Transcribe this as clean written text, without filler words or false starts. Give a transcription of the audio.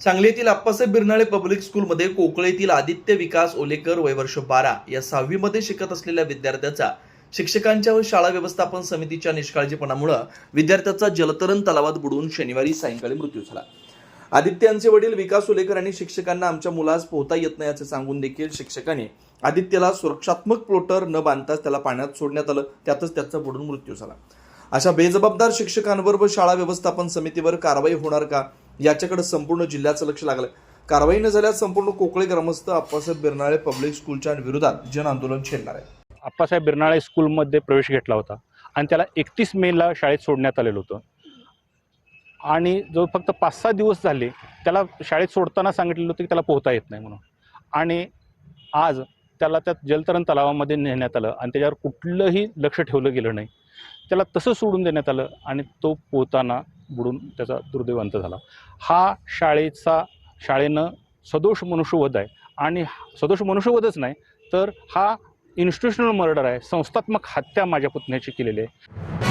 सांगली येथील आप्पासाहेब बिरनाळे पब्लिक स्कूलमध्ये कोकळेतील आदित्य विकास ओलेकर वय वर्ष 12 या 6वी मध्ये शिकत असलेल्या विद्यार्थ्याचा शिक्षकांच्या व शाळा व्यवस्थापन समितीच्या निष्काळजीपणामुळे विद्यार्थ्याचा जलतरण तलावात बुडून शनिवारी सायंकाळी मृत्यू झाला। आदित्य यांचे वडील विकास ओलेकर यांनी शिक्षकांना आमच्या मुलास पोहता येत नाही असे सांगून देखील शिक्षकांनी आदित्यला सुरक्षात्मक फ्लोटर न बांधताच त्याला पाण्यात सोडण्यात आलं, त्यातच त्याचा बुडून मृत्यू झाला। अशा बेजबाबदार शिक्षकांवर व शाळा व्यवस्थापन समितीवर कारवाई होणार का याच्याकडे संपूर्ण जिल्ह्याचं लक्ष लागलं। कारवाई न झाल्यास संपूर्ण कोकळे ग्रामस्थ आप्पासाहेब बिरनाळे पब्लिक स्कूलच्या विरोधात जन आंदोलन छेडणार आहे। आप्पासाहेब बिरनाळे स्कूलमध्ये प्रवेश घेतला होता आणि त्याला 31 मेला शाळेत सोडण्यात आलेलं होतं आणि जो फक्त 5-6 दिवस झाले त्याला शाळेत सोडताना सांगितलेलं होतं की त्याला पोहता येत नाही म्हणून, आणि आज त्याला त्या जलतरण तलावामध्ये नेण्यात आलं आणि त्याच्यावर कुठलंही लक्ष ठेवलं गेलं नाही। त्याला तसं सोडून देण्यात आलं आणि तो पोहताना बुडून त्याचा दुर्दैवांत झाला। हा शाळेनं सदोष मनुष्यवध आहे आणि सदोष मनुष्यवधच नाही तर हा इन्स्टिट्यूशनल मर्डर आहे, संस्थात्मक हत्या माझ्या पुतण्याची केलेली आहे।